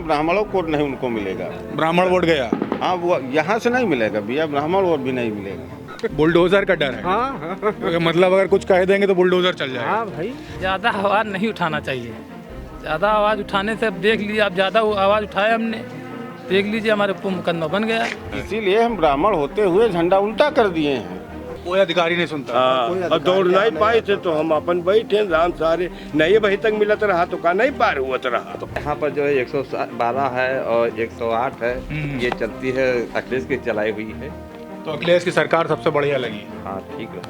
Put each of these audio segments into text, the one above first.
ब्राह्मणों को वोट नहीं उनको मिलेगा। ब्राह्मण वोट गया। हाँ, वो यहाँ से नहीं मिलेगा भैया, ब्राह्मण वोट भी नहीं मिलेगा। बुलडोजर का डर है। हाँ मतलब अगर कुछ कह देंगे तो बुलडोजर चल जाएगा। हाँ भाई, ज़्यादा आवाज़ नहीं उठाना चाहिए। ज़्यादा आवाज़ उठाने से अब देख लीजिए, आप ज़्यादा आवाज़ उठाए हमने, देख लीजिए हमारे ऊपर मुकदमा बन गया। इसीलिए हम ब्राह्मण होते हुए झंडा उल्टा कर दिए हैं। कोई अधिकारी नहीं सुनता। अब दौड़ नहीं पाए थे तो हम अपन बैठे राम सारे नहीं वही तक मिलत रहा तो का नहीं पार हुआ रहा। तो यहाँ पर जो है 112 है और 108 है, ये चलती है, अखिलेश की चलाई हुई है। तो अखिलेश की सरकार सबसे बढ़िया लगी। हाँ ठीक है।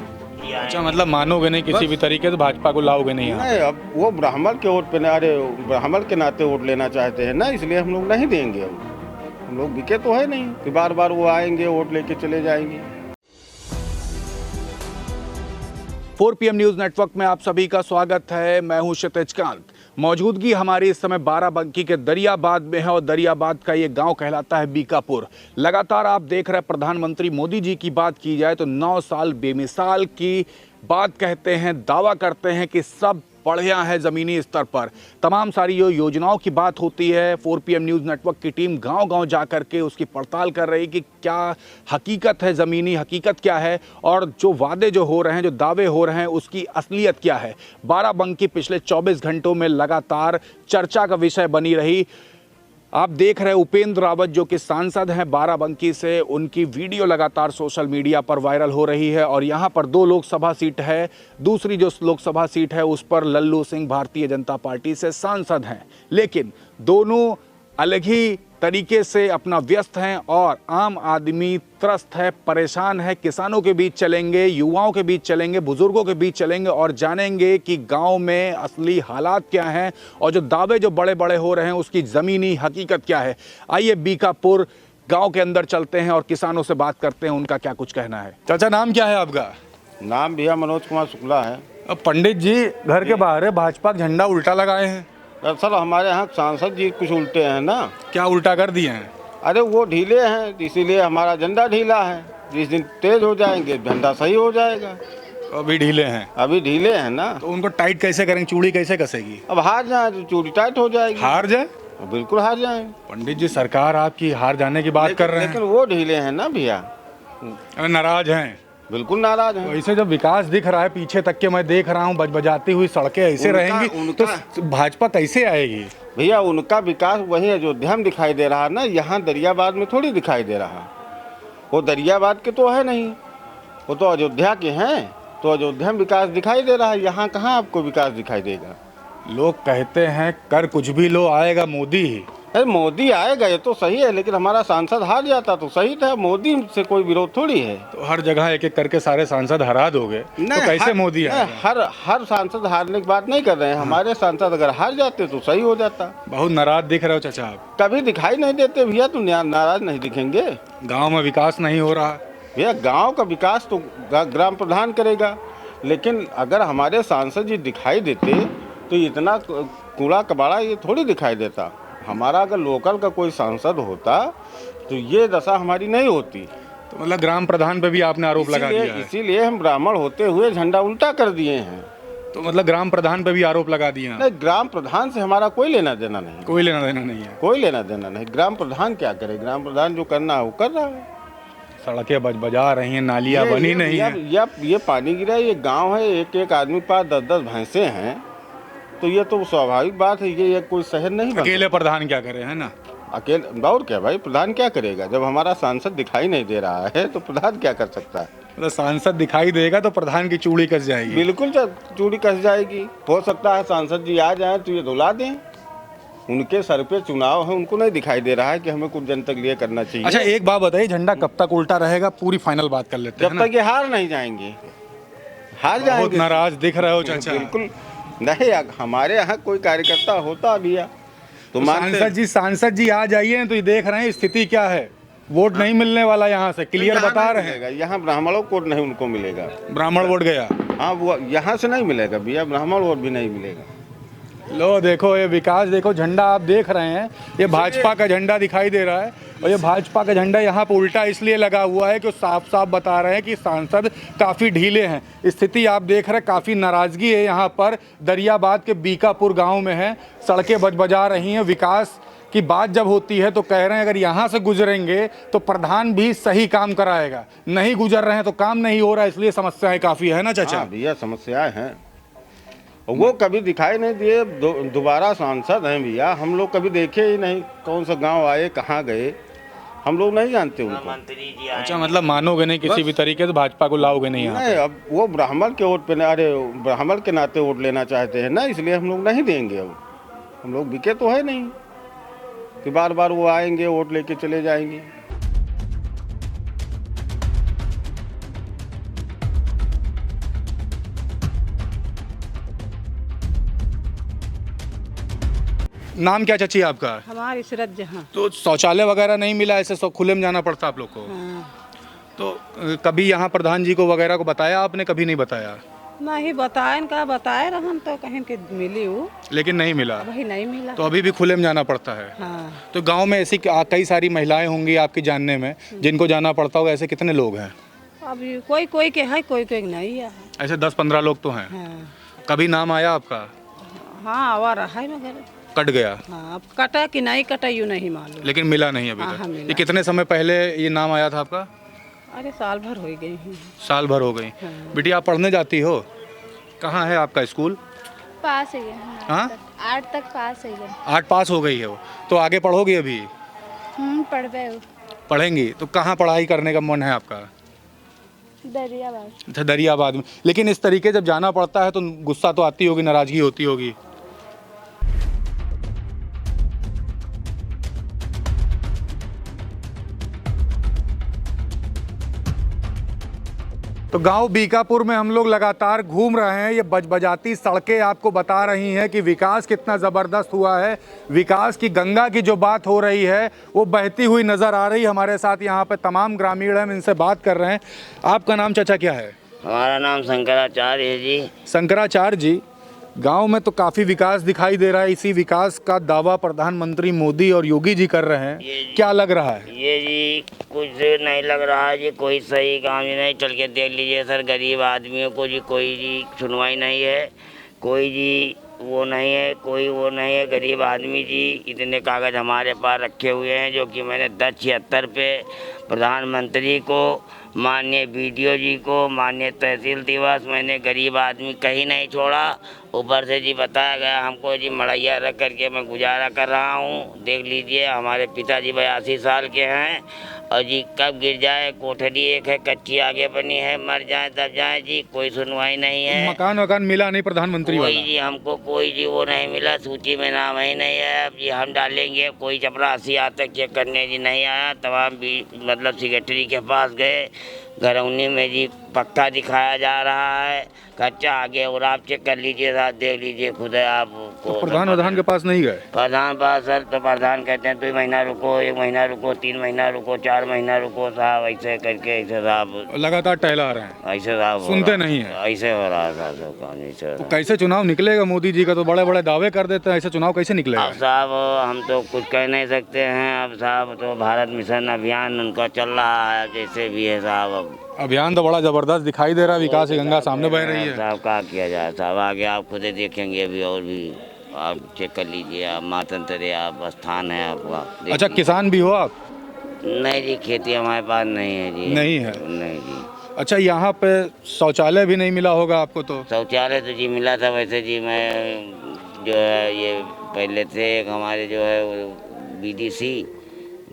अच्छा, मतलब मानोगे नहीं किसी भी तरीके से, भाजपा को लाओगे नहीं यहाँ? नहीं, अब वो ब्राह्मण के वोट पे अरे ब्राह्मण के नाते वोट लेना चाहते हैं ना, इसलिए हम लोग नहीं देंगे। हम लोग बिके तो है नहीं कि बार बार वो आएंगे वोट लेके चले जाएंगे। 4 PM न्यूज़ नेटवर्क में आप सभी का स्वागत है। मैं हूं क्षितिज कांत। मौजूदगी हमारी इस समय बाराबंकी के दरियाबाद में है और दरियाबाद का ये गांव कहलाता है बीकापुर। लगातार आप देख रहे हैं प्रधानमंत्री मोदी जी की बात की जाए तो 9 साल बेमिसाल की बात कहते हैं, दावा करते हैं कि सब बढ़िया है ज़मीनी स्तर पर। तमाम सारी जो योजनाओं की बात होती है, 4 PM न्यूज़ नेटवर्क की टीम गांव-गांव जा कर के उसकी पड़ताल कर रही कि क्या हकीकत है, ज़मीनी हकीकत क्या है और जो वादे जो हो रहे हैं, जो दावे हो रहे हैं, उसकी असलियत क्या है। बाराबंकी पिछले 24 घंटों में लगातार चर्चा का विषय बनी रही। आप देख रहे हैं उपेंद्र रावत जो कि सांसद हैं बाराबंकी से, उनकी वीडियो लगातार सोशल मीडिया पर वायरल हो रही है और यहाँ पर 2 लोकसभा सीट है। दूसरी जो लोकसभा सीट है उस पर लल्लू सिंह भारतीय जनता पार्टी से सांसद हैं, लेकिन दोनों अलग ही तरीके से अपना व्यस्त हैं और आम आदमी त्रस्त है, परेशान है। किसानों के बीच चलेंगे, युवाओं के बीच चलेंगे, बुजुर्गों के बीच चलेंगे और जानेंगे कि गांव में असली हालात क्या हैं और जो दावे जो बड़े बड़े हो रहे हैं उसकी ज़मीनी हकीकत क्या है। आइए बीकापुर गांव के अंदर चलते हैं और किसानों से बात करते हैं, उनका क्या कुछ कहना है। चाचा, नाम क्या है आपका? नाम भैया मनोज कुमार शुक्ला है। अब पंडित जी घर के बाहर है, भाजपा का झंडा उल्टा लगाए हैं। दरअसल हमारे यहाँ सांसद जी कुछ उल्टे हैं ना। क्या उल्टा कर दिए हैं? अरे वो ढीले हैं, इसीलिए हमारा झंडा ढीला है। जिस दिन तेज हो जाएंगे झंडा सही हो जाएगा। अभी ढीले हैं। अभी ढीले हैं ना, तो उनको टाइट कैसे करेंगे? चूड़ी कैसे कसेगी? अब हार जाए तो चूड़ी टाइट हो जाएगी। हार जाए? बिल्कुल हार जाए। पंडित जी, सरकार आपकी हार जाने की बात कर रहे हैं, लेकिन वो ढीले हैं ना भैया, नाराज हैं। बिल्कुल नाराज हैं। वैसे जब विकास दिख रहा है पीछे तक के, मैं देख रहा हूँ बजाती हुई सड़कें ऐसे रहेंगी तो भाजपा कैसे आएगी? भैया उनका विकास वही अयोध्या में दिखाई दे रहा है ना, यहाँ दरियाबाद में थोड़ी दिखाई दे रहा। वो दरियाबाद के तो है नहीं, वो तो अयोध्या के हैं, तो अयोध्या में विकास दिखाई दे रहा है। यहाँ कहाँ आपको विकास दिखाई देगा? लोग कहते हैं कर कुछ भी लो, आएगा मोदी ही। अरे मोदी आएगा ये तो सही है, लेकिन हमारा सांसद हार जाता तो सही था। मोदी से कोई विरोध थोड़ी है। तो हर जगह एक एक करके सारे सांसद हरा दोगे तो कैसे मोदी आएगा? हर सांसद हारने की बात नहीं कर रहे हैं। हमारे सांसद अगर हार जाते तो सही हो जाता। बहुत नाराज दिख रहे हो चाचा आप। कभी दिखाई नहीं देते भैया, तो नाराज नहीं दिखेंगे। गाँव में विकास नहीं हो रहा भैया, गांव का विकास तो ग्राम प्रधान करेगा, लेकिन अगर हमारे सांसद जी दिखाई देते तो इतना कूड़ा कबाड़ा ये थोड़ी दिखाई देता। हमारा अगर लोकल का कोई सांसद होता तो ये दशा हमारी नहीं होती। तो मतलब ग्राम प्रधान पे भी आपने आरोप लगा दिया है। इसीलिए हम ब्राह्मण होते हुए झंडा उल्टा कर दिए हैं। तो मतलब ग्राम प्रधान पे भी आरोप लगा दिए हैं? नहीं, ग्राम प्रधान से हमारा कोई लेना देना नहीं। कोई लेना देना नहीं है? कोई लेना देना नहीं। ग्राम प्रधान क्या करे? ग्राम प्रधान जो करना है वो कर रहा है। सड़कें बजा रही हैं, नालियाँ बनी नहीं है। ये पानी गिरा, ये गाँव है, एक एक आदमी के पास 10-10 भैंसे हैं, तो ये तो स्वाभाविक बात है। ये कोई शहर नहीं बनता। अकेले प्रधान क्या करे, है ना? अकेले और क्या भाई, प्रधान क्या करेगा? जब हमारा सांसद दिखाई नहीं दे रहा है तो प्रधान क्या कर सकता है? मतलब सांसद दिखाई देगा तो प्रधान की चूड़ी कस जाएगी। बिल्कुल चूड़ी कस जाएगी। हो सकता है सांसद जी आ जाएं तो ये धुला दें। उनके सर पे चुनाव है, उनको नहीं दिखाई दे रहा है कि हमें कुछ जन तक लिए करना चाहिए। अच्छा, एक बात बताइए, झंडा कब तक उल्टा रहेगा? पूरी फाइनल बात कर लेते हैं। जब तक ये हार नहीं जाएंगे। हार जाएंगे। बहुत नाराज दिख रहे हो चाचा। बिल्कुल नहीं, हमारे यहाँ कोई कार्यकर्ता होता भैया तो सांसद जी आ जाइए। तो ये देख रहे हैं स्थिति क्या है, वोट नहीं मिलने वाला। यहाँ से क्लियर बता रहे हैं, यहाँ ब्राह्मणों को वोट नहीं उनको मिलेगा। ब्राह्मण वोट गया। हाँ, वो यहाँ से नहीं मिलेगा भैया, ब्राह्मण वोट भी नहीं मिलेगा। लो देखो, ये विकास देखो, झंडा आप देख रहे हैं, ये भाजपा का झंडा दिखाई दे रहा है और ये भाजपा का झंडा यहाँ पर उल्टा इसलिए लगा हुआ है कि साफ साफ बता रहे हैं कि सांसद काफ़ी ढीले हैं। स्थिति आप देख रहे हैं, काफ़ी नाराज़गी है यहाँ पर। दरियाबाद के बीकापुर गांव में है, सड़कें बजा रही हैं, विकास कि बात जब होती है तो कह रहे हैं अगर यहाँ से गुजरेंगे तो प्रधान भी सही काम कराएगा, नहीं गुजर रहे हैं तो काम नहीं हो रहा, इसलिए समस्याएं काफ़ी है ना चाचा। हाँ भैया, समस्याएं हैं। और वो कभी दिखाई नहीं दिए, दोबारा सांसद हैं भैया, हम लोग कभी देखे ही नहीं। कौन सा गांव आए, कहाँ गए, हम लोग नहीं जानते उनको। अच्छा, मतलब मानोगे नहीं किसी भी तरीके से, भाजपा को लाओगे नहीं यहाँ नहीं, अब वो ब्राह्मण के वोट पे, अरे ब्राह्मण के नाते वोट लेना चाहते हैं ना, इसलिए हम लोग नहीं देंगे। अब हम लोग बिके तो है नहीं कि बार बार वो आएंगे वोट लेके चले जाएंगे। नाम क्या चाची आपका? हमारी सूरत जहाँ। तो शौचालय वगैरह नहीं मिला, ऐसे सब खुले में जाना पड़ता आप लोग को? हाँ। तो कभी यहाँ प्रधान जी को वगैरह को बताया आपने? कभी नहीं बताया? नहीं बताए का बताए रहन तो कहीं के मिली वो, लेकिन नहीं मिला। वही नहीं मिला। तो अभी भी खुले में जाना पड़ता है। हाँ। तो गांव में ऐसी कई सारी महिलाएं होंगी आपके जानने में जिनको जाना पड़ता होगा, ऐसे कितने लोग हैं? अभी कोई कोई के है, कोई कोई नहीं है। ऐसे 10-15 लोग तो हैं। हाँ। कभी नाम आया आपका? हाँ आवा रहा है मगर कट गया। हाँ, अब कटा कि नहीं कटा यूँ नहीं मालूम। लेकिन मिला नहीं अभी हाँ, तक। हाँ, मिला। ये कितने समय पहले ये नाम आया था आपका? अरे साल भर हो गई हैं। साल भर हो गई। हाँ। बेटी आप पढ़ने जाती हो? कहाँ है आपका स्कूल? पास है ये। हाँ? 8 तक पास है ये। 8 पास हो गई है वो, तो आगे पढ़ोगी अभी? पढ़ रहे हो। पढ़ेंगी तो कहाँ पढ़ाई करने का मन है आपका? दरियाबाद। अच्छा, दरियाबाद में। लेकिन इस तरीके जब जाना पड़ता है तो गुस्सा तो आती होगी, नाराजगी होती होगी। तो गांव बीकापुर में हम लोग लगातार घूम रहे हैं। ये बजबजाती सड़कें आपको बता रही हैं कि विकास कितना ज़बरदस्त हुआ है। विकास की गंगा की जो बात हो रही है वो बहती हुई नज़र आ रही है। हमारे साथ यहाँ पे तमाम ग्रामीण हैं, हम इनसे बात कर रहे हैं। आपका नाम चाचा क्या है? हमारा नाम शंकराचार्य है जी। शंकराचार्य जी, गांव में तो काफ़ी विकास दिखाई दे रहा है। इसी विकास का दावा प्रधानमंत्री मोदी और योगी जी कर रहे हैं, क्या लग रहा है? ये जी कुछ नहीं लग रहा है जी, कोई सही काम ही नहीं। चल के देख लीजिए सर, गरीब आदमियों को जी कोई जी सुनवाई नहीं है, कोई जी वो नहीं है, कोई वो नहीं है। गरीब आदमी जी, इतने कागज़ हमारे पास रखे हुए हैं जो कि मैंने 1076 पे प्रधानमंत्री को, माननीय बीडीओ जी को, माननीय तहसील दिवस, मैंने गरीब आदमी कहीं नहीं छोड़ा। ऊपर से जी बताया गया हमको जी मड़ैया रख करके मैं गुजारा कर रहा हूँ। देख लीजिए हमारे पिताजी 82 साल के हैं और जी कब गिर जाए, कोठरी एक है कच्ची आगे बनी है, मर जाए तब जाए जी, कोई सुनवाई नहीं है। मकान मिला नहीं प्रधानमंत्री कोई वाला? जी हमको कोई जी वो नहीं मिला, सूची में नाम ही नहीं है। अब जी हम डालेंगे, कोई चपरासी आज तक चेक करने जी नहीं आया। तमाम भी मतलब सेक्रेटरी के पास गए, घरौनी में जी पक्का दिखाया जा रहा है, कच्चा आगे और आप चेक कर लीजिए साहब, देख लीजिए खुद है आपको। तो प्रधान के पास नहीं गए? प्रधान पास सर, तो प्रधान कहते हैं 2 महीना रुको, 1 महीना रुको, 3 महीना रुको, 4 महीना रुको साहब, ऐसे करके ऐसे साहब लगातार टहला रहे हैं, ऐसे साहब सुनते नहीं है। ऐसे हो रहा था सब काम ऐसे। तो कैसे चुनाव निकलेगा? मोदी जी का तो बड़े बड़े दावे कर देते हैं, ऐसे चुनाव कैसे निकलेगा? अब साहब हम तो कुछ कह नहीं सकते हैं। अब साहब तो भारत मिशन अभियान उनका चल रहा है, जैसे भी है साहब। अब अभियान तो बड़ा जबरदस्त दिखाई दे रहा है, विकास की गंगा सामने बह रही है। साहब क्या किया जाए साहब, आगे आप खुद ही देखेंगे अभी, और भी आप चेक कर लीजिए। आप मातंत्र आप स्थान है आपका। अच्छा, किसान भी हो आप? नहीं जी, खेती हमारे पास नहीं है जी। नहीं है? नहीं जी। अच्छा, यहाँ पे शौचालय भी नहीं मिला होगा आपको? तो शौचालय तो जी मिला था। वैसे जी मैं जो है ये पहले थे एक हमारे जो है बीडीसी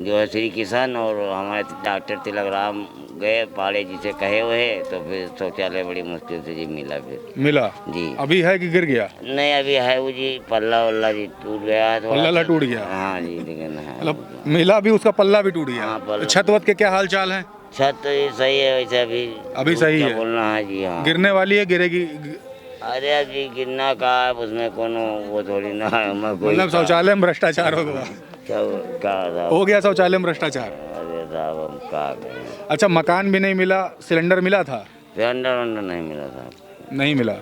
जो है श्री किशन और हमारे डॉक्टर तिलक राम गए पाड़े जी से कहे हुए, तो फिर शौचालय बड़ी मुश्किल से जी मिला। फिर मिला जी? अभी है कि गिर गया? नहीं अभी है वो जी, पल्ला वल्ला जी टूट गया है, पल्ला टूट गया? हाँ जी, लेकिन है मतलब मिला भी, उसका पल्ला भी टूट गया। हाँ, पल्ला। छत वत के क्या हाल चाल है? छत तो ये सही है वैसे, अभी सही है? बोलना है जी। हाँ, गिरने वाली है, गिरेगी? अरे अभी गिरना का है, उसमें कोनो वो थोड़ी ना है। मतलब शौचालय में भ्रष्टाचार हो गया? हो गया शौचालय में भ्रष्टाचार? अरे साहब हम क्या करें। अच्छा, मकान भी नहीं मिला, सिलेंडर मिला था? सिलेंडर नहीं मिला था। नहीं मिला।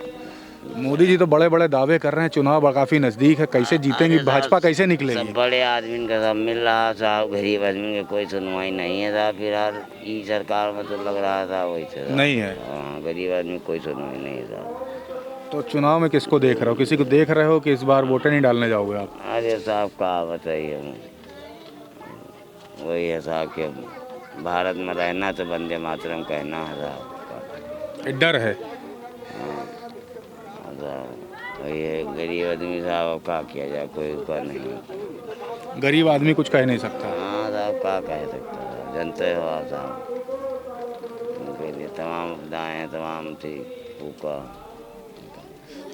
मोदी जी तो बड़े बड़े दावे कर रहे हैं, चुनाव काफी नजदीक है, कैसे जीतेंगी भाजपा, कैसे निकलेगी? सब बड़े आदमी का सब मिल रहा साहब, गरीब आदमी की कोई सुनवाई नहीं है साहब। फिलहाल ई सरकार में तो लग रहा था वैसे नहीं है। हाँ, गरीब आदमी कोई सुनवाई नहीं है साहब। तो चुनाव में किसको देख रहे हो, किसी को देख रहे हो कि इस बार वोटें नहीं डालने जाओगे आप? अरे साहब का बताइए, वही है साहब के भारत में रहना तो वंदे मातरम कहना है साहब। डर है। वही है, गरीब आदमी साहब अब क्या किया जाए, कोई का नहीं। गरीब आदमी कुछ कह नहीं सकता। हाँ साहब क्या कह सकता है, जानते हो आप साहब, उनके लिए तमाम आपदाएँ हैं, तमाम थी भूखा।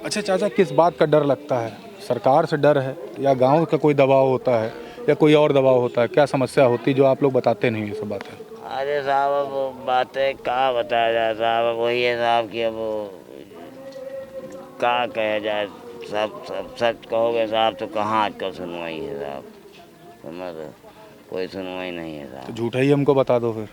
अच्छा चाचा, किस बात का डर लगता है? सरकार से डर है या गांव का कोई दबाव होता है या कोई और दबाव होता है? क्या समस्या होती जो आप लोग बताते नहीं ये सब बातें? अरे साहब अब बातें क्या बताया जाए साहब, वही है साहब कि अब क्या कहा जाए, सब सब सच कहोगे साहब तो कहाँ आजकल सुनवाई है साहब, समझ, कोई सुनवाई नहीं है तो साहब। झूठा ही हमको बता दो फिर।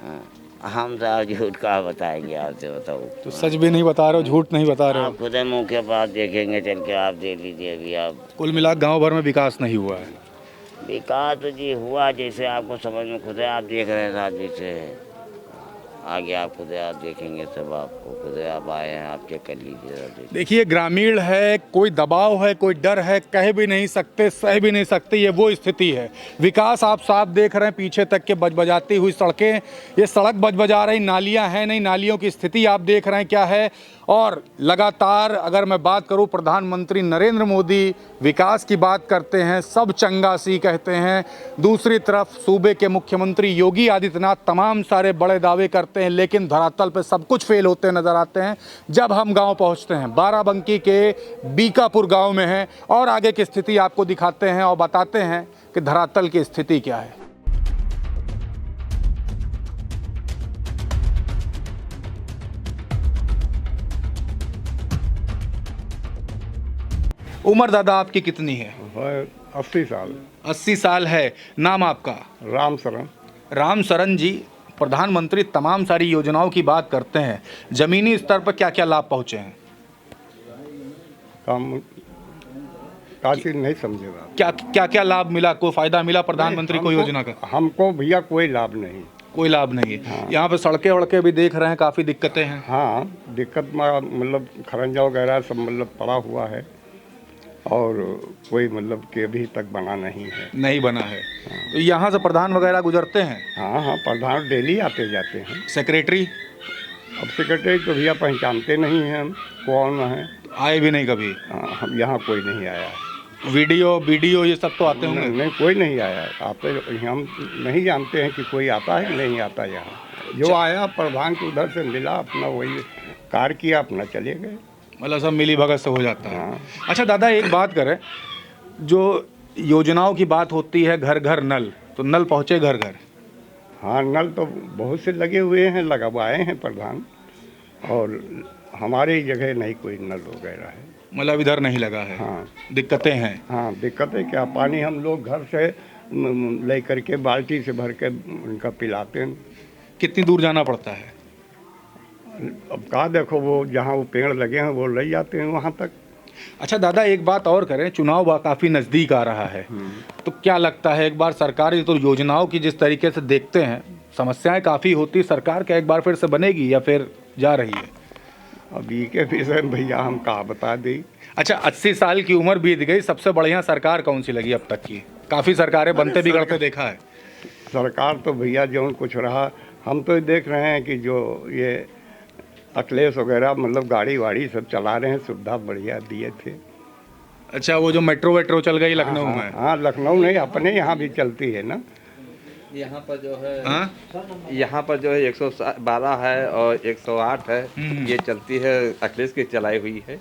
हाँ, हम साहब झूठ का बताएंगे आपसे, बताओ। तो सच भी नहीं बता रहे हो, झूठ नहीं बता रहे हो? आप खुद मुँह के पास देखेंगे चल के, आप देख लीजिए अभी आप। कुल मिला गांव भर में विकास नहीं हुआ है। विकास तो जी हुआ जैसे आपको समझ में खुद आप देख रहे हैं साहब, जैसे आगे आप खुद आप देखेंगे सब, आपको खुद आप आए हैं, आप चेक कर लीजिए। देखिए ग्रामीण है, कोई दबाव है, कोई डर है, कह भी नहीं सकते, सह भी नहीं सकते, ये वो स्थिति है। विकास आप साफ देख रहे हैं, पीछे तक के बजबजाती हुई सड़कें, ये सड़क बजबजा रही, नालियां हैं नहीं, नालियों की स्थिति आप देख रहे हैं क्या है। और लगातार अगर मैं बात करूं, प्रधानमंत्री नरेंद्र मोदी विकास की बात करते हैं, सब चंगासी कहते हैं। दूसरी तरफ सूबे के मुख्यमंत्री योगी आदित्यनाथ तमाम सारे बड़े दावे करते हैं, लेकिन धरातल पे सब कुछ फेल होते नजर आते हैं। जब हम गांव पहुंचते हैं, बाराबंकी के बीकापुर गांव में हैं और आगे की स्थिति आपको दिखाते हैं और बताते हैं कि धरातल की स्थिति क्या है। उम्र दादा आपकी कितनी है? 80 साल। 80 साल है। नाम आपका? राम शरण। राम शरण जी, प्रधानमंत्री तमाम सारी योजनाओं की बात करते हैं, जमीनी स्तर पर क्या क्या लाभ पहुंचे हैं? काम काफी नहीं समझेगा। क्या क्या क्या लाभ मिला, कोई फायदा मिला प्रधानमंत्री को योजना का? हमको भैया कोई लाभ नहीं। कोई लाभ नहीं है। हाँ। यहाँ पे सड़कें वड़कें भी देख रहे हैं, काफ़ी दिक्कतें हैं। हाँ, दिक्कत मतलब खरंजा वगैरह सब मतलब पड़ा हुआ है और कोई मतलब के अभी तक बना नहीं है। नहीं बना है। हाँ। तो यहाँ से प्रधान वगैरह गुजरते हैं? हाँ हाँ, प्रधान डेली आते जाते हैं। सेक्रेटरी? अब सेक्रेटरी तो भैया पहचानते नहीं हैं हम कौन है। आए भी नहीं कभी? हाँ, हम यहाँ कोई नहीं आया। वीडियो ये सब तो आते होंगे? नहीं, कोई नहीं आया। आते हम नहीं जानते हैं कि कोई आता है नहीं आता यहाँ। जो आया प्रधान को उधर से मिला, अपना वही कार्य किया, अपना चले गए। मतलब सब मिली भगत से हो जाता है। अच्छा दादा, एक बात करें, जो योजनाओं की बात होती है, घर घर नल, तो नल पहुँचे घर घर? हाँ, नल तो बहुत से लगे हुए हैं, लगवाए हैं प्रधान, और हमारी जगह नहीं कोई नल वगैरह है। मतलब इधर नहीं लगा है? हाँ। दिक्कतें हैं? हाँ, दिक्कतें क्या, पानी हम लोग घर से ले करके बाल्टी से भर के उनका पिलाते हैं। कितनी दूर जाना पड़ता है? अब कहा देखो, वो जहाँ वो पेड़ लगे हैं वो ले जाते हैं वहाँ तक। अच्छा दादा, एक बात और करें, चुनाव काफ़ी नज़दीक आ रहा है, तो क्या लगता है, एक बार सरकार तो योजनाओं की जिस तरीके से देखते हैं, समस्याएं काफ़ी होती, सरकार क्या एक बार फिर से बनेगी या फिर जा रही है? अभी के विषय में भैया हम कहा बता दें। अच्छा, 80 साल की उम्र बीत गई, सबसे बढ़िया सरकार कौन सी लगी अब तक की? काफ़ी सरकारें बनते बिगड़ते देखा है। सरकार तो भैया जो कुछ रहा, हम तो देख रहे हैं कि जो ये अखिलेश वगैरह मतलब गाड़ी वाड़ी सब चला रहे हैं, सुविधा बढ़िया दिए थे। अच्छा, वो जो मेट्रो चल गई लखनऊ में? हाँ, लखनऊ नहीं, अपने यहाँ भी चलती है ना। यहाँ पर जो है, यहाँ पर जो है 112 है और 108 है, ये चलती है, अखिलेश की चलाई हुई है।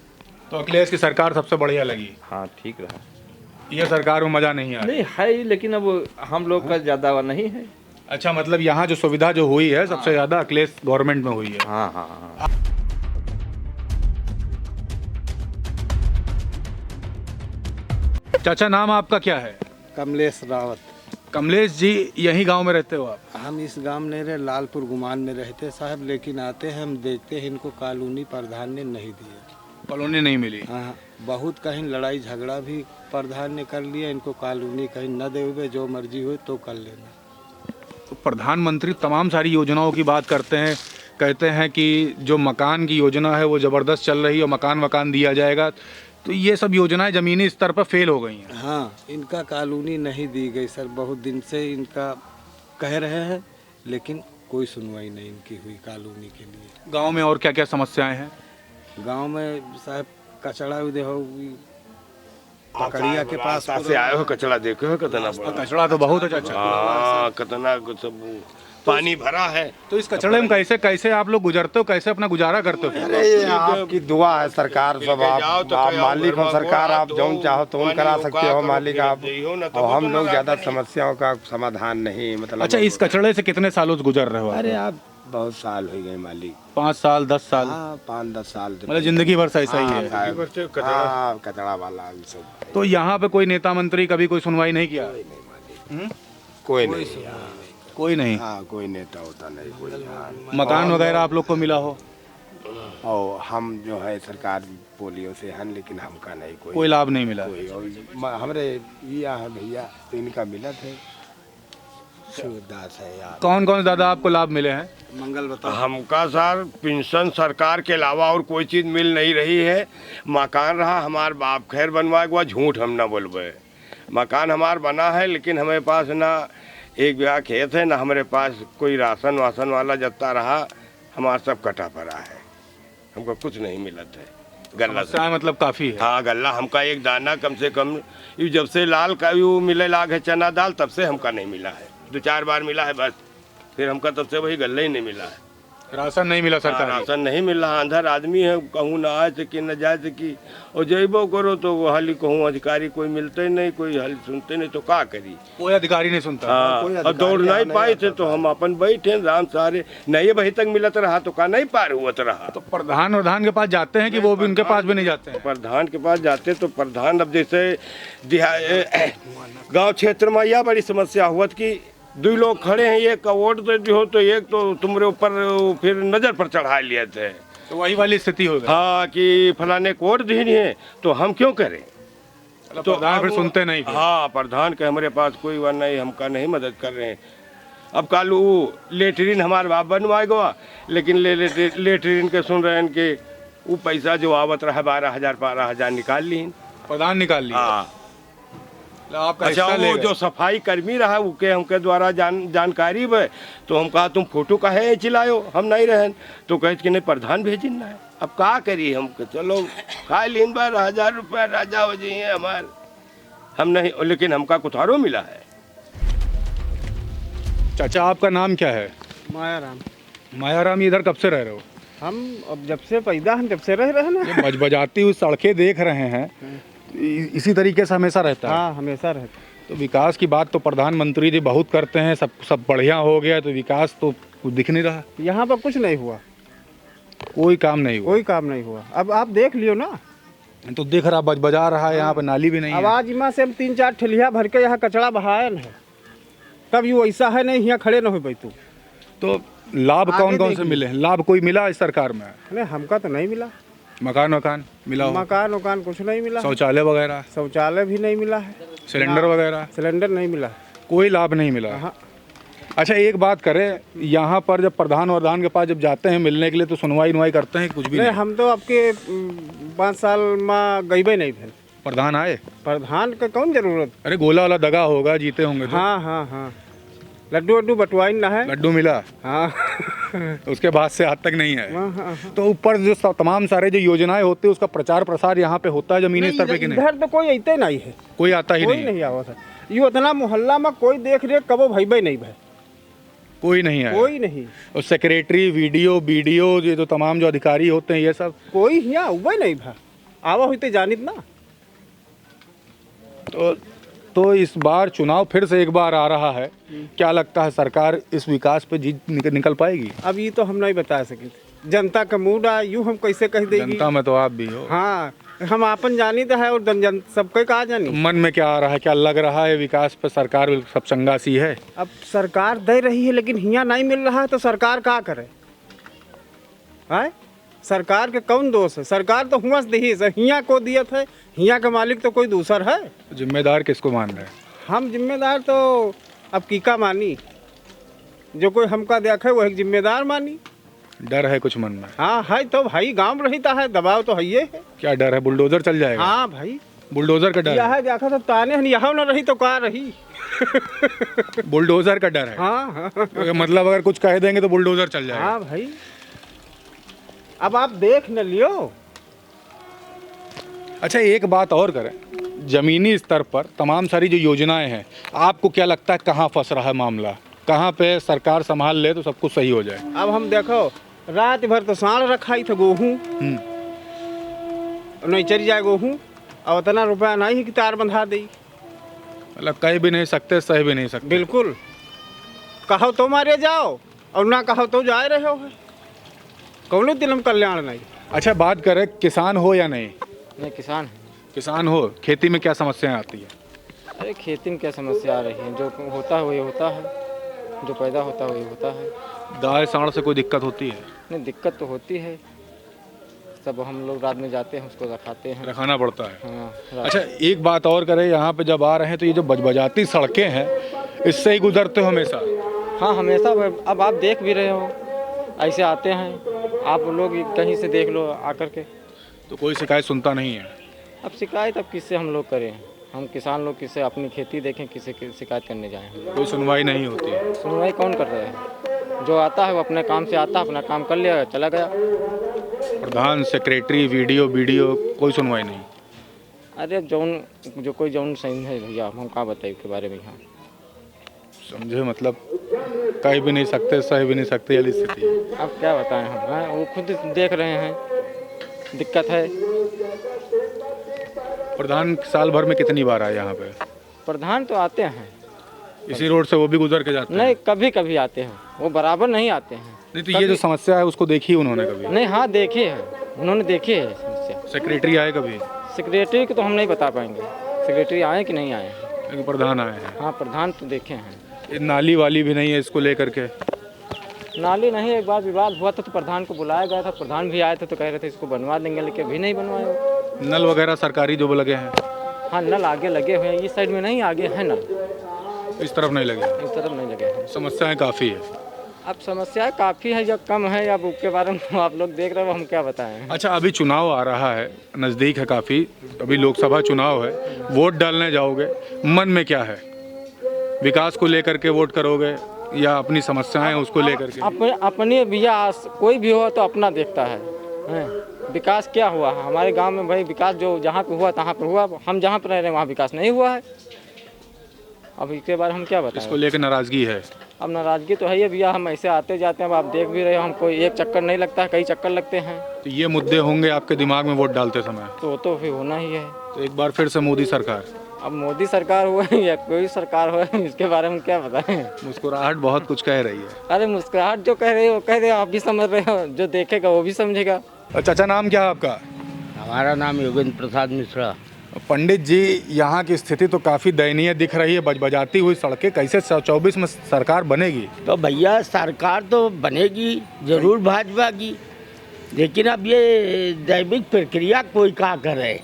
तो अखिलेश की सरकार सबसे बढ़िया लगी? हाँ, ठीक रहा। ये सरकार में मज़ा नहीं आया? नहीं है ही, लेकिन अब हम लोग का ज़्यादा नहीं है। अच्छा, मतलब यहाँ जो सुविधा जो हुई है सबसे ज़्यादा अखिलेश गवर्नमेंट में हुई है? हाँ हाँ हाँ। चाचा, नाम आपका क्या है? कमलेश रावत। कमलेश जी, यही गांव में रहते हो आप? हम इस गांव में रहे, लालपुर गुमान में रहते साहब, लेकिन आते हैं हम देखते हैं इनको कॉलोनी प्रधान ने नहीं दिए। कॉलोनी नहीं मिली? हाँ, बहुत कहीं लड़ाई झगड़ा भी प्रधान ने कर लिया, इनको कॉलोनी कहीं न दे हुए, जो मर्जी हो तो कर लेना। तो प्रधानमंत्री तमाम सारी योजनाओं की बात करते हैं, कहते हैं कि जो मकान की योजना है वो ज़बरदस्त चल रही है और मकान दिया जाएगा, तो ये सब योजनाएं ज़मीनी स्तर पर फेल हो गई हैं। हाँ, इनका कॉलोनी नहीं दी गई सर, बहुत दिन से इनका कह रहे हैं, लेकिन कोई सुनवाई नहीं इनकी हुई कॉलोनी के लिए। गांव में और क्या क्या समस्याएं हैं? गांव में साहब कचड़ा उदे हो पकड़िया के पास से आए हो, कचरा देखो हो कितना बड़ा। कचरा तो बहुत अच्छा। हाँ, कितना सब पानी भरा है। तो इस कचड़े में कैसे कैसे आप लोग गुजरते हो, कैसे अपना गुजारा करते हो? अरे ये आपकी दुआ है, सरकार सब आप मालिक हो, सरकार आप जो चाहो तो करा सकते हो, मालिक आप। और हम लोग ज्यादा समस्याओं का समाधान नहीं, मतलब। अच्छा, इस कचड़े से कितने सालों से गुजर रहे हो? अरे आप बहुत साल हो गए मालिक। 5 साल 10 साल? हाँ, 5-10 साल। मतलब जिंदगी भर से ऐसा ही है? कचरा वाला सब। तो यहाँ पे कोई नेता मंत्री कभी कोई सुनवाई नहीं किया? कोई नहीं, कोई नहीं। हाँ, कोई नेता होता नहीं, कोई। मकान वगैरह आप लोग को मिला हो? और हम जो है सरकार पोलियो से हैं, लेकिन हमका नहीं कोई लाभ नहीं मिला। कोई हमारे यहाँ भैया तो इनका मिला थे, शिवदास है यार। कौन कौन दादा आपको लाभ मिले हैं? मंगल बताओ। हमका सर पेंशन सरकार के अलावा और कोई चीज़ मिल नहीं रही है। मकान रहा हमार बाप खैर बनवाए हुआ, झूठ हम ना बोलबे। मकान हमार बना है, लेकिन हमारे पास ना एक बीघा खेत है, ना हमारे पास कोई राशन वासन वाला जत्ता रहा, हमारा सब कटा पड़ा है, हमको कुछ नहीं मिलत है। गल्ला समस्याएं मतलब काफ़ी है। हाँ, गल्ला हमका एक दाना कम से कम ये जब से लाल का यू मिले लाग है चना दाल, तब से हमका नहीं मिला है। 2-4 बार मिला है बस, फिर हमका तब से वही गल्ला ही नहीं मिला है। राशन नहीं मिला सरकार? राशन नहीं मिल रहा, अंधर आदमी है, कहूँ ना आए सकी न जाए सकी, और जइबो करो तो वो हाली कहूँ अधिकारी कोई मिलते नहीं, कोई हाली सुनते नहीं, तो का करी? कोई अधिकारी नहीं सुनता। हाँ, और दौड़ नहीं पाए थे तो हम अपन बैठे राम सारे नहीं वही तक मिलत रहा, तो का नहीं पार हुआ रहा। तो प्रधान के पास जाते हैं कि वो भी उनके पास भी नहीं जाते हैं? प्रधान के पास जाते तो प्रधान, अब जैसे गाँव क्षेत्र में यह बड़ी समस्या हुआ कि 2 लोग खड़े हैं, एक का वोट दे दियो तो एक तो तुम्हारे ऊपर फिर नजर पर चढ़ा लिए थे, तो वही वाली स्थिति हो गई। हाँ, कि फलाने को वोट देनी है तो हम क्यों करें? तो प्रधान फिर सुनते नहीं। हाँ, प्रधान के हमारे पास कोई वन नहीं, हमका नहीं मदद कर रहे हैं। अब कल वो लेटरिन हमारे बाप बनवाए गवा, लेकिन लेटरिन के सुन रहे हैं कि वो पैसा जो आवत रहा 12,000 निकाल ली, प्रधान निकाल लिया। हाँ। आपका अच्छा, वो जो सफाई कर्मी रहा उनके हमके द्वारा जानकारी है, तो हम कहा तुम फोटो काहे चिल्लायो, हम नहीं रहें, तो कहे कि नहीं प्रधान भेजी ना है। अब का करिए, हम चलो खा लीन बार 1000 रुपया राजा हो जाइए हमार, हम नहीं, लेकिन हमका कुठारो मिला है। चाचा, आपका नाम क्या है? मायाराम। मायाराम, इधर कब से रह रहे हो? हम अब जब से पैदा हम जब से रह रहे हैं ना। बजबजाती हुई सड़कें देख रहे हैं, इसी तरीके से हमेशा रहता है? हाँ, हमेशा रहता। तो विकास की बात तो प्रधानमंत्री जी बहुत करते हैं, सब बढ़िया हो गया, तो विकास तो कुछ दिख नहीं रहा। यहाँ पर कुछ नहीं हुआ, कोई काम नहीं हुआ। कोई काम नहीं हुआ। अब आप देख लियो ना, तो दिख रहा बजा रहा है, यहाँ पे नाली भी नहीं है। अब आज इमा से हम 3-4 ठेलिया भर के यहाँ कचरा बहायन है, तब ये वैसा है नहीं, यहाँ खड़े न हो बैठू। तो लाभ कौन कौन से मिले? लाभ कोई मिला इस सरकार में? नहीं, हमका तो नहीं मिला। मकान मिला हो? मकान कुछ नहीं मिला। शौचालय वगैरह? शौचालय भी नहीं मिला है। सिलेंडर वगैरह? सिलेंडर नहीं मिला, कोई लाभ नहीं मिला। हाँ। अच्छा, एक बात करें, यहाँ पर जब प्रधान के पास जब जाते हैं मिलने के लिए, तो सुनवाई करते हैं? कुछ भी नहीं। हम तो आपके 5 साल में गईबे नहीं थे। प्रधान आए? प्रधान का कौन जरूरत? अरे गोला वाला दगा होगा, जीते होंगे तो। हाँ, लड्डू बटवाइन ना है। लड्डू मिला? हाँ। उसके बाद से आज तक नहीं है। हाँ। तो ऊपर जो तमाम सारे जो योजनाएं होती है, उसका प्रचार प्रसार यहाँ पे होता है जमीनी स्तर पे कि नहीं? इधर तो कोई आते नहीं है, कोई आता ही नहीं? कोई नहीं आवा था। ये उतना मोहल्ला में कोई देख रेख कबो भईबे नहीं भाई, कोई नहीं है? कोई नहीं। और सेक्रेटरी, बीडीओ ये जो तमाम जो अधिकारी होते हैं, ये सब कोई यहाँ उबे नहीं भा, आवा हुई जानित ना। तो इस बार चुनाव फिर से एक बार आ रहा है, क्या लगता है सरकार इस विकास पे जीत निकल पाएगी? अब ये तो हम नहीं बता सके, जनता का मूड आ, यूँ हम कैसे कह देगी? जनता में तो आप भी हो। हाँ, हम आपन जानी तो है, और सबके कहा जानी। मन में क्या आ रहा है, क्या लग रहा है विकास पे सरकार सब चंगा सी है? अब सरकार दे रही है, लेकिन हियाँ नहीं मिल रहा है, तो सरकार क्या करे? है सरकार के कौन दोष है? सरकार तो हुआ दी है, हियाँ को दिया था, हियाँ का मालिक तो कोई दूसर है। जिम्मेदार किसको मान रहे हैं? हम जिम्मेदार तो अब कीका मानी, जो कोई हमका देखा वही जिम्मेदार मानी। डर है कुछ मन में? हाँ है तो भाई, गांव में रहता है, दबाव तो है ही है। क्या डर है? बुलडोजर चल जाएगा? हाँ भाई, बुलडोजर का डर यह है? है देखा सब ताने हैं, यहाँ न रही तो कहाँ रही। बुलडोजर का डर है? हाँ हाँ मतलब अगर कुछ कह देंगे तो बुलडोजर चल जाएगा? हाँ भाई, अब आप देख न लियो। अच्छा, एक बात और करें, ज़मीनी स्तर पर तमाम सारी जो योजनाएं हैं, आपको क्या लगता है कहाँ फंस रहा है मामला? कहाँ पे सरकार संभाल ले तो सब कुछ सही हो जाए? अब हम देखो, रात भर तो साढ़ रखा ही था गेहूँ, नहीं चली जाए गेहूँ, और उतना रुपया नहीं है कि तार बंधा दी। मतलब कह भी नहीं सकते, सह भी नहीं सकते। बिल्कुल, कहो तो मारे जाओ और ना कहो तो जा रहे हो, कौनो दिलम कल्याण नहीं। अच्छा, बात करें किसान हो या नहीं? नहीं, किसान है। किसान हो, खेती में क्या समस्याएं आती है? अरे खेती में क्या समस्या आ रही है? जो होता है वही होता है, जो पैदा होता है वही होता है। गाय सांड से कोई दिक्कत होती है? नहीं, दिक्कत तो होती है, सब हम लोग रात में जाते हैं, उसको रखाते हैं, रखाना पड़ता है। हाँ। अच्छा, एक बात और करें, यहाँ पे जब आ रहे हैं तो ये जो बजबजाती सड़कें हैं, इससे ही गुजरते हो हमेशा? हाँ, हमेशा। अब आप देख भी रहे हो, ऐसे आते हैं, आप लोग कहीं से देख लो आकर के। तो कोई शिकायत सुनता नहीं है? अब शिकायत अब किससे हम लोग करें? हम किसान लोग किससे अपनी खेती देखें, किससे शिकायत करने जाएं? कोई सुनवाई नहीं होती है? सुनवाई कौन कर रहा है? जो आता है वो अपने काम से आता है, अपना काम कर लिया, चला गया। प्रधान, सेक्रेटरी, वीडियो कोई सुनवाई नहीं? अरे जो कोई जौन सही है भैया, हम क्या बताइए उसके बारे में। यहाँ समझे, मतलब कह भी नहीं सकते, सह भी नहीं सकते, वाली स्थिति है। अब क्या बताएं हम? हाँ, वो खुद देख रहे हैं, दिक्कत है। प्रधान साल भर में कितनी बार आए यहाँ पे? प्रधान तो आते हैं इसी रोड से, वो भी गुजर के जाते हैं? नहीं, कभी कभी आते हैं, वो बराबर नहीं आते हैं। नहीं तो ये जो समस्या है उसको देखी उन्होंने कभी? नहीं, हाँ देखी है उन्होंने, देखी है समस्या। सेक्रेटरी आए कभी? सेक्रेटरी को तो हम नहीं बता पाएंगे, सेक्रेटरी आए कि नहीं आए। लेकिन प्रधान आए हैं? हाँ, प्रधान तो देखे हैं। ये नाली वाली भी नहीं है इसको लेकर के? नाली नहीं, एक बार विवाद हुआ था तो प्रधान को बुलाया गया था, प्रधान भी आए थे तो कह रहे थे इसको बनवा देंगे, लेकिन अभी नहीं बनवाए। नल वगैरह सरकारी जो लगे हैं? हाँ, नल आगे लगे हुए हैं, इस साइड में नहीं, आगे है नल, इस तरफ नहीं लगे? इस तरफ नहीं लगे हैं। समस्याएं काफ़ी है? अब समस्याएं काफ़ी है या कम है, अब उसके बारे में आप लोग देख रहे हो, हम क्या बताएं। अच्छा, अभी चुनाव आ रहा है, नज़दीक है काफ़ी, अभी लोकसभा चुनाव है, वोट डालने जाओगे, मन में क्या है? विकास को लेकर के वोट करोगे या अपनी समस्याएं उसको लेकर के? अपने भैया, कोई भी हो तो अपना देखता है, विकास क्या हुआ है हमारे गांव में? भाई विकास जो जहाँ पे हुआ तहाँ पर हुआ, हम जहाँ पर रह रहे हैं वहाँ विकास नहीं हुआ है। अब इसके बारे में हम क्या बताएं? इसको लेकर नाराज़गी है? अब नाराज़गी तो है ही भैया, हम ऐसे आते जाते हैं, अब आप देख भी रहे हो, हम कोई एक चक्कर नहीं लगता है, कई चक्कर लगते हैं। तो ये मुद्दे होंगे आपके दिमाग में वोट डालते समय? तो फिर होना ही है। तो एक बार फिर से मोदी सरकार? अब मोदी सरकार हुआ या कोई सरकार हो, इसके बारे में क्या बताएं। मुस्कुराहट बहुत कुछ कह रही है। अरे मुस्कुराहट जो कह रहे हो कह रहे हो, आप भी समझ रहे हो, जो देखेगा वो भी समझेगा। चाचा, नाम क्या है आपका? हमारा नाम योगेंद्र प्रसाद मिश्रा। पंडित जी, यहाँ की स्थिति तो काफ़ी दयनीय दिख रही है, बजबजाती हुई सड़कें, कैसे 24 में सरकार बनेगी? तो भैया सरकार तो बनेगी जरूर भाजपा की, लेकिन अब ये दैविक प्रक्रिया कोई क्या करे,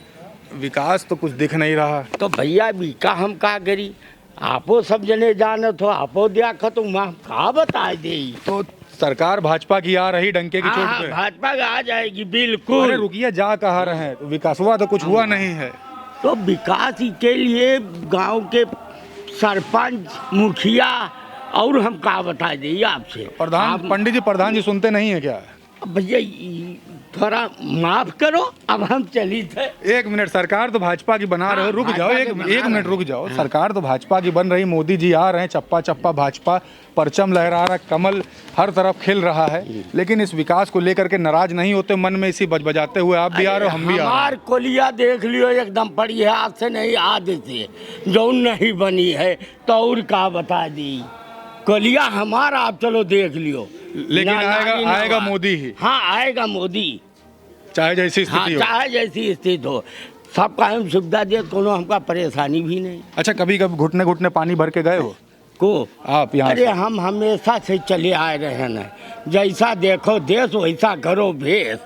विकास तो कुछ दिख नहीं रहा। तो भैया विका हम क्या करी, आपो सब जने जाने तो आपो देखो तो वहाँ कहा बताए दे। तो सरकार भाजपा की आ रही डंके की चोट पे? भाजपा आ जाएगी बिल्कुल। अरे रुकिए, जा कहा रहे हैं, तो विकास हुआ तो कुछ हुआ नहीं है। तो विकास के लिए गांव के सरपंच, मुखिया और हम कहा बता दें आपसे। प्रधान, पंडित जी, प्रधान जी सुनते नहीं है क्या? भैया थोड़ा माफ करो, अब हम चली थे। 1 मिनट, सरकार तो भाजपा की बना रहे हो, रुक जाओ, एक मिनट रुक जाओ। सरकार तो भाजपा की बन रही, मोदी जी आ रहे हैं, चप्पा चप्पा भाजपा, परचम लहरा रहा, कमल हर तरफ खिल रहा है, लेकिन इस विकास को लेकर के नाराज नहीं होते मन में? इसी बजबजाते हुए आप भी आ रहे हो, हम भी आ रहे हैं। हमार कोलिया देख लियो, एकदम पड़ी है, आज से नहीं आज से जो नहीं बनी है, तो और का बता दी, कोलिया हमारा आप चलो देख लियो। लेकिन आएगा मोदी ही। हाँ, आएगा मोदी, चाहे जैसी स्थिति हो। चाहे जैसी स्थिति हो, सबका हम सुविधा दे, कोनो हमका परेशानी भी नहीं। अच्छा, कभी कभी घुटने घुटने पानी भर के गए हो को आप यहाँ? अरे हम हमेशा से चले आ रहे हैं, जैसा देखो देश वैसा करो भेष,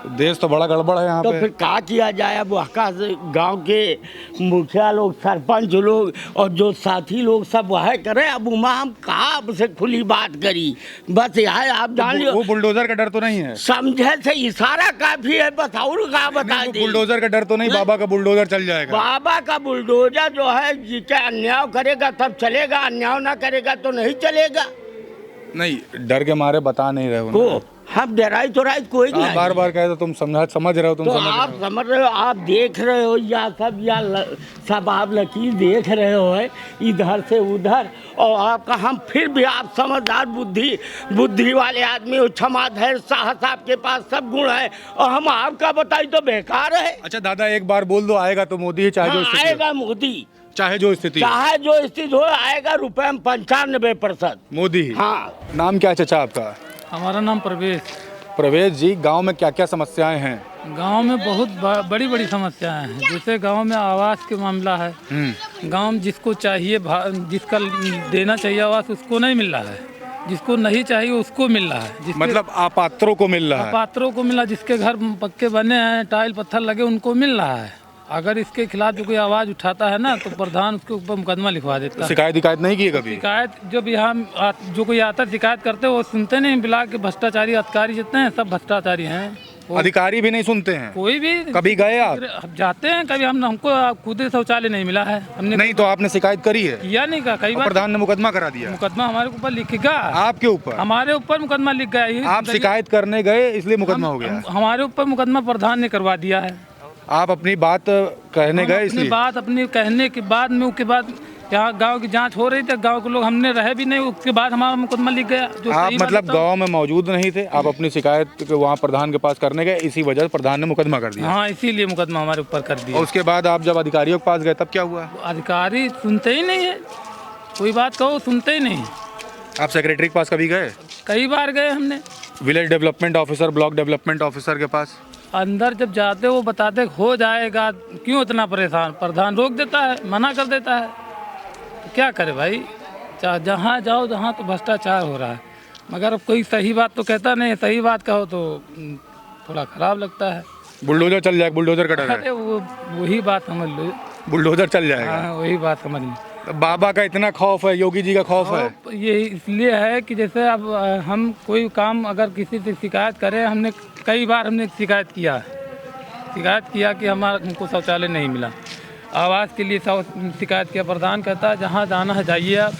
देश तो बड़ा गड़बड़ है यहाँ तो पे। फिर क्या किया जाए? अब वहाँ गांव के मुखिया लोग, सरपंच लोग और जो साथी लोग सब वह करें। अब उमा हम कहाँ आपसे खुली बात करी, बस यहाँ आप जान लो। वो बुलडोजर का डर तो नहीं है? समझे से इशारा काफी है, बस और कहाँ बता दी। बुलडोजर का डर तो नहीं? बाबा का बुलडोजर चल जाएगा? बाबा का बुलडोजर जो है जिसे अन्याय करेगा तब चलेगा, अन्याय ना करेगा तो नहीं चलेगा। नहीं, डर के मारे बता नहीं रहे को हम डराई तो राय कोई नहीं। बार बार कहे तो तुम समझ रहे हो, तुम तो समझ आप रहे हो। समझ रहे हो, आप देख रहे हो या सब आप लकीर देख रहे हो है इधर से उधर। और आपका हम फिर भी आप समझदार बुद्धि वाले आदमी हो, क्षमा धैर्य साहस आपके पास सब गुण है और हम आपका बताई तो बेकार है। अच्छा दादा, एक बार बोल दो, आएगा तो मोदी ही, चाहे जो स्थिति हो। आएगा मोदी, चाहे जो स्थिति हो आएगा। रुपए में 95% मोदी। हाँ। नाम क्या है चाचा आपका? हमारा नाम प्रवेश। प्रवेश जी, गांव में क्या क्या समस्याएं हैं? गांव में बहुत बड़ी बड़ी समस्याएं हैं। जैसे गांव में आवास के मामला है। गांव में जिसको चाहिए, जिसका देना चाहिए आवास उसको नहीं मिल रहा है, जिसको नहीं चाहिए उसको मिल रहा है। मतलब अपात्रों को मिल रहा है? अपात्रों को मिला, जिसके घर पक्के बने हैं, टाइल पत्थर लगे, उनको मिल रहा है। अगर इसके खिलाफ जो कोई आवाज़ उठाता है ना तो प्रधान उसके ऊपर मुकदमा लिखवा देता है। शिकायत नहीं की कभी? शिकायत जब यहाँ जो कोई आता शिकायत करते वो सुनते नहीं। बिला के भ्रष्टाचारी अधिकारी जितने हैं सब भ्रष्टाचारी हैं। अधिकारी भी नहीं सुनते हैं? कोई भी। कभी गए आप? जाते हैं कभी। हमको खुद शौचालय नहीं मिला है। हमने नहीं तो आपने शिकायत करी है? किया नहीं का कई बार। प्रधान ने मुकदमा करा दिया? मुकदमा हमारे ऊपर लिखेगा। आपके ऊपर? हमारे ऊपर मुकदमा लिख गया। आप शिकायत करने गए इसलिए मुकदमा हो गया? हमारे ऊपर मुकदमा प्रधान ने करवा दिया है। आप अपनी बात कहने गए इसलिए? बात अपनी कहने के बाद में उसके बाद यहाँ गांव की जांच हो रही थी, गांव के लोग हमने रहे भी नहीं, उसके बाद हमारा मुकदमा लिख गया। जो आप मतलब गांव में मौजूद नहीं थे, आप अपनी शिकायत वहाँ प्रधान के पास करने गए, इसी वजह से प्रधान ने मुकदमा कर दिया? हाँ, इसीलिए मुकदमा हमारे ऊपर कर दिया। और उसके बाद आप जब अधिकारियों के पास गए तब क्या हुआ? अधिकारी सुनते ही नहीं है, कोई बात कहो सुनते ही नहीं। आप सेक्रेटरी के पास कभी गए? कई बार गए हमने। Village development officer, block development officer के पास? अंदर जब जाते वो बताते हो जाएगा, क्यों इतना परेशान? प्रधान रोक देता है, मना कर देता है। तो क्या करे भाई, जहाँ जाओ जहाँ तो भ्रष्टाचार हो रहा है, मगर अब कोई सही बात तो कहता नहीं। सही बात कहो तो थोड़ा खराब लगता है। बुलडोजर चल जाएगा? बुलडोजर का डर है? अरे वही बात समझ लो, बुलडोजर चल जाएगा। हाँ, वही बात समझ लो। बाबा का इतना खौफ है, योगी जी का खौफ है? ये इसलिए है कि जैसे अब हम कोई काम अगर किसी से शिकायत करें, हमने कई बार शिकायत किया कि हमको शौचालय नहीं मिला। आवास के लिए शिकायत किया, प्रधान कहता है जहाँ जाना है जाइए, आप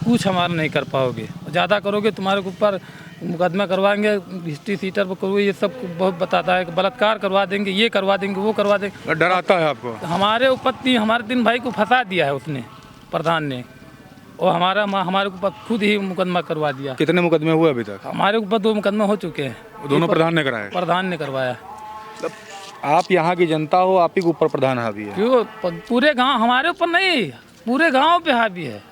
कुछ हमारा नहीं कर पाओगे, ज़्यादा करोगे तुम्हारे ऊपर मुकदमा करवाएंगे, हिस्ट्री सीटर पर करोगे, ये सब बहुत बताता है कि बलात्कार करवा देंगे, ये करवा देंगे, वो करवा देंगे। डराता है आपको? हमारे ऊपर हमारे 3 भाई को फंसा दिया है उसने, प्रधान ने, और हमारे ऊपर खुद ही मुकदमा करवा दिया। कितने मुकदमे हुए अभी तक? हमारे ऊपर 2 मुकदमे हो चुके हैं। दोनों प्रधान ने कराए? प्रधान ने करवाया। आप यहाँ की जनता हो, आप ही के ऊपर प्रधान हावी है? क्यों? पूरे गांव, हमारे ऊपर नहीं, पूरे गांव पे हावी है।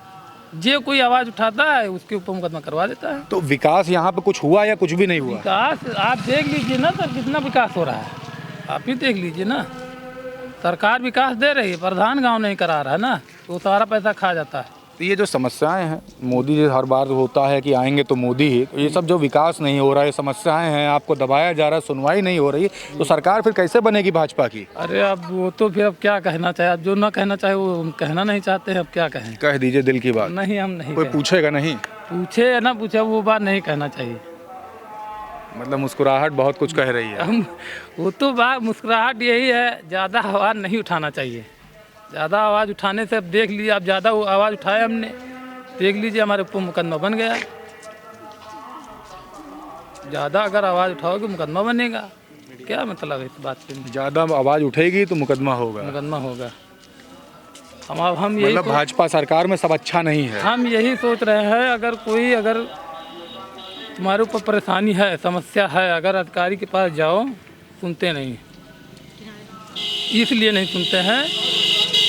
जो कोई आवाज उठाता है उसके ऊपर मुकदमा करवा देता है। तो विकास यहाँ पे कुछ हुआ या कुछ भी नहीं हुआ? विकास आप देख लीजिए ना सर, कितना विकास हो रहा है, आप ही देख लीजिए ना। सरकार विकास दे रही है, प्रधान गांव नहीं करा रहा है ना, तो सारा पैसा खा जाता है। तो ये जो समस्याएं हैं, मोदी जी हर बार होता है कि आएंगे तो मोदी ही, तो ये सब जो विकास नहीं हो रहा है, समस्याएं हैं, आपको दबाया जा रहा है, सुनवाई नहीं हो रही, तो सरकार फिर कैसे बनेगी भाजपा की? अरे अब वो तो फिर अब क्या कहना चाहे, अब जो ना कहना चाहे वो कहना नहीं चाहते हैं, अब क्या कहें? कह दीजिए दिल की बात। नहीं, हम नहीं। कोई पूछेगा नहीं? पूछे या ना पूछे, वो बात नहीं कहना चाहिए। मतलब मुस्कुराहट बहुत कुछ कह रही है। वो तो बात मुस्कुराहट यही है, ज़्यादा आवाज़ नहीं उठाना चाहिए। ज़्यादा आवाज़ उठाने से अब देख लीजिए, आप ज़्यादा आवाज़ उठाए हमने, देख लीजिए हमारे ऊपर मुकदमा बन गया। ज़्यादा अगर आवाज़ उठाओगे मुकदमा बनेगा, क्या मतलब है इस बात से? ज़्यादा आवाज़ उठेगी तो मुकदमा होगा? मुकदमा होगा। हम यही मतलब भाजपा सरकार में सब अच्छा नहीं है? हम यही सोच रहे हैं, अगर तुम्हारे ऊपर परेशानी है, समस्या है, अगर अधिकारी के पास जाओ, सुनते नहीं, इसलिए नहीं सुनते हैं।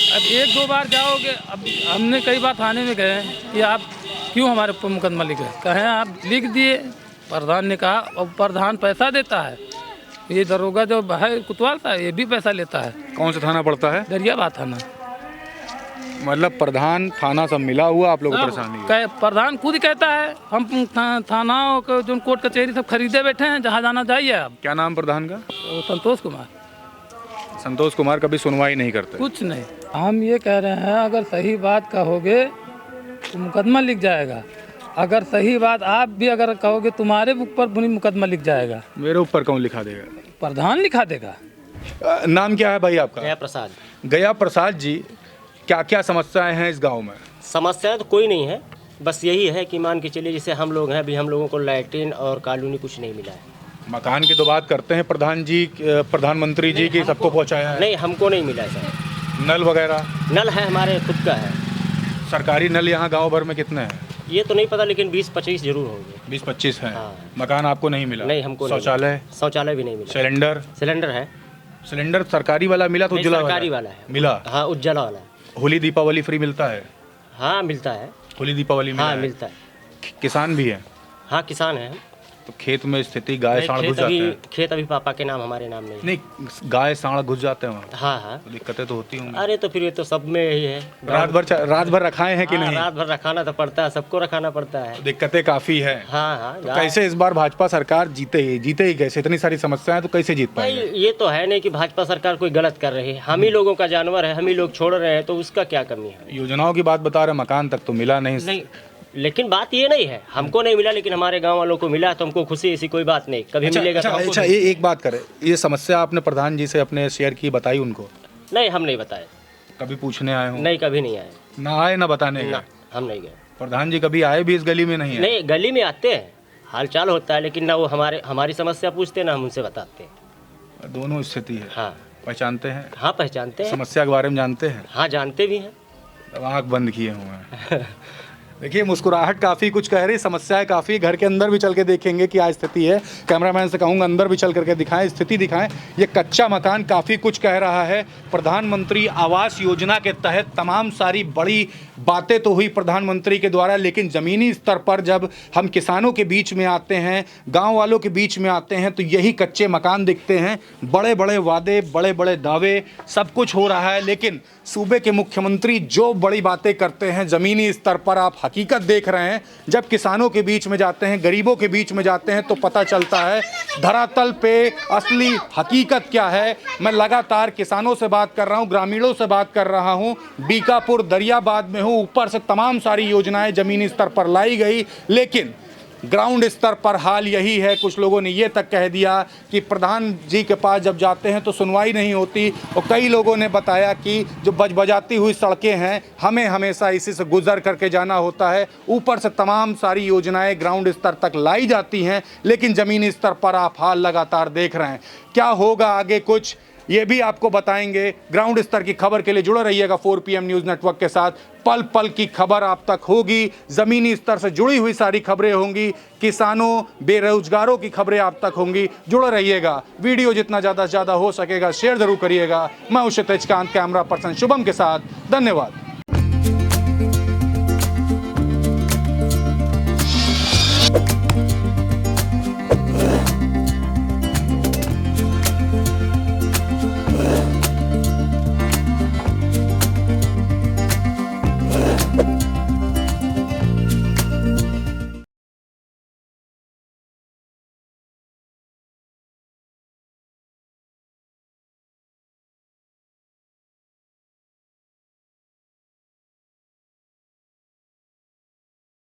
अब 1-2 बार जाओगे, अब हमने कई बार थाने में गए कि आप क्यों हमारे ऊपर मुकदमा लिख रहे? कहें आप लिख दिए, प्रधान ने कहा, और प्रधान पैसा देता है। ये दरोगा जो है कुतवाल था, ये भी पैसा लेता है। कौन सा थाना पड़ता है? दरियाबाद थाना। मतलब प्रधान थाना सब मिला हुआ आप लोग को परेशानी है? प्रधान खुद ही कहता है हम थाना और जो कोर्ट कचहरी सब खरीदे बैठे हैं, जहाँ जाना जाइए आप। क्या नाम प्रधान का? वो संतोष कुमार। संतोष कुमार कभी सुनवाई नहीं करते? कुछ नहीं। हम ये कह रहे हैं अगर सही बात कहोगे तो मुकदमा लिख जाएगा, अगर सही बात आप भी अगर कहोगे तुम्हारे ऊपर भी मुकदमा लिख जाएगा। मेरे ऊपर कौन लिखा देगा? प्रधान लिखा देगा। नाम क्या है भाई आपका? गया प्रसाद। गया प्रसाद जी, क्या क्या समस्याएं हैं इस गांव में? समस्या तो कोई नहीं है, बस यही है कि मान के चलिए जैसे हम लोग हैं, अभी हम लोगों को लैट्रिन और कॉलोनी कुछ नहीं मिला है। मकान की तो बात करते हैं प्रधानमंत्री जी की, सबको पहुंचाया है? नहीं, हमको नहीं मिला है सर। नल वगैरह? नल है, हमारे खुद का है। सरकारी नल यहाँ गांव भर में कितने हैं? ये तो नहीं पता, लेकिन 20-25 जरूर होंगे। 20-25 हैं। हाँ। मकान आपको नहीं मिला? नहीं, हमको नहीं। शौचालय? शौचालय भी नहीं मिला। सिलेंडर है। सिलेंडर सरकारी वाला मिला तो उज्ज्वला सरकारी वाला है मिला? हाँ, उज्ज्वला वाला। होली दीपावली फ्री मिलता है? हाँ मिलता है। होली दीपावली में? हाँ मिलता है। किसान भी है? हाँ किसान है। तो खेत में स्थिति गाय सांड घुस जाते हैं? खेत अभी पापा के नाम, हमारे नाम नहीं। गाय सांड घुस जाते हैं वहाँ? हाँ हाँ, तो दिक्कतें तो होती होंगी। अरे तो फिर ये तो सब में यही है। रात भर रखाए हैं कि नहीं? रात भर रखाना तो पड़ता है, सबको रखाना पड़ता है। तो दिक्कतें काफी है। हाँ हाँ। तो कैसे इस बार भाजपा सरकार जीते ही कैसे? इतनी सारी समस्याएं तो कैसे जीत पाएंगे? ये तो है नहीं कि भाजपा सरकार कोई गलत कर रही है, हम ही लोगों का जानवर है, हम ही लोग छोड़ रहे हैं, तो उसका क्या कमी है? योजनाओं की बात बता रहे, मकान तक तो मिला नहीं। लेकिन बात ये नहीं है हमको नहीं मिला, लेकिन हमारे गांव वालों को मिला, तो हमको खुशी, ऐसी कोई बात नहीं। कभी मिलेगा तो अच्छा, एक बात करें, ये समस्या आपने प्रधान जी से अपने शेयर की, बताई उनको? नहीं, हम नहीं बताए। कभी पूछने आए हो? नहीं, कभी नहीं आए। ना आए ना बताने गए? हम नहीं गए। प्रधान जी कभी आए भी इस गली में? नहीं, गली में आते हैं, हालचाल होता है, लेकिन ना वो हमारी समस्या पूछते, ना हम उनसे बताते हैं। दोनों स्थिति है। हाँ। पहचानते हैं? हाँ पहचानते हैं। समस्या के बारे में जानते हैं? हाँ जानते भी हैं। आँख बंद किए हुए हैं। देखिए, मुस्कुराहट काफ़ी कुछ कह रही, समस्याएं काफ़ी। घर के अंदर भी चल के देखेंगे क्या स्थिति है। कैमरामैन से कहूँगा अंदर भी चल करके दिखाएं, स्थिति दिखाएं। ये कच्चा मकान काफ़ी कुछ कह रहा है। प्रधानमंत्री आवास योजना के तहत तमाम सारी बड़ी बातें तो हुई प्रधानमंत्री के द्वारा, लेकिन ज़मीनी स्तर पर जब हम किसानों के बीच में आते हैं, गाँव वालों के बीच में आते हैं, तो यही कच्चे मकान दिखते हैं। बड़े बड़े वादे, बड़े बड़े दावे, सब कुछ हो रहा है, लेकिन सूबे के मुख्यमंत्री जो बड़ी बातें करते हैं, ज़मीनी स्तर पर आप हकीकत देख रहे हैं। जब किसानों के बीच में जाते हैं, गरीबों के बीच में जाते हैं, तो पता चलता है धरातल पे असली हकीकत क्या है। मैं लगातार किसानों से बात कर रहा हूं, ग्रामीणों से बात कर रहा हूं, बीकापुर दरियाबाद में हूं। ऊपर से तमाम सारी योजनाएं जमीनी स्तर पर लाई गई, लेकिन ग्राउंड स्तर पर हाल यही है। कुछ लोगों ने ये तक कह दिया कि प्रधान जी के पास जब जाते हैं तो सुनवाई नहीं होती, और कई लोगों ने बताया कि जो बजबजाती हुई सड़कें हैं, हमें हमेशा इसी से गुजर करके जाना होता है। ऊपर से तमाम सारी योजनाएं ग्राउंड स्तर तक लाई जाती हैं, लेकिन ज़मीनी स्तर पर आप हाल लगातार देख रहे हैं। क्या होगा आगे कुछ, ये भी आपको बताएंगे। ग्राउंड स्तर की खबर के लिए जुड़े रहिएगा 4 PM न्यूज़ नेटवर्क के साथ। पल पल की खबर आप तक होगी, ज़मीनी स्तर से जुड़ी हुई सारी खबरें होंगी, किसानों, बेरोजगारों की खबरें आप तक होंगी। जुड़े रहिएगा। वीडियो जितना ज़्यादा से ज़्यादा हो सकेगा शेयर ज़रूर करिएगा। मैं हूं क्षितिज कांत, कैमरा पर्सन शुभम के साथ। धन्यवाद।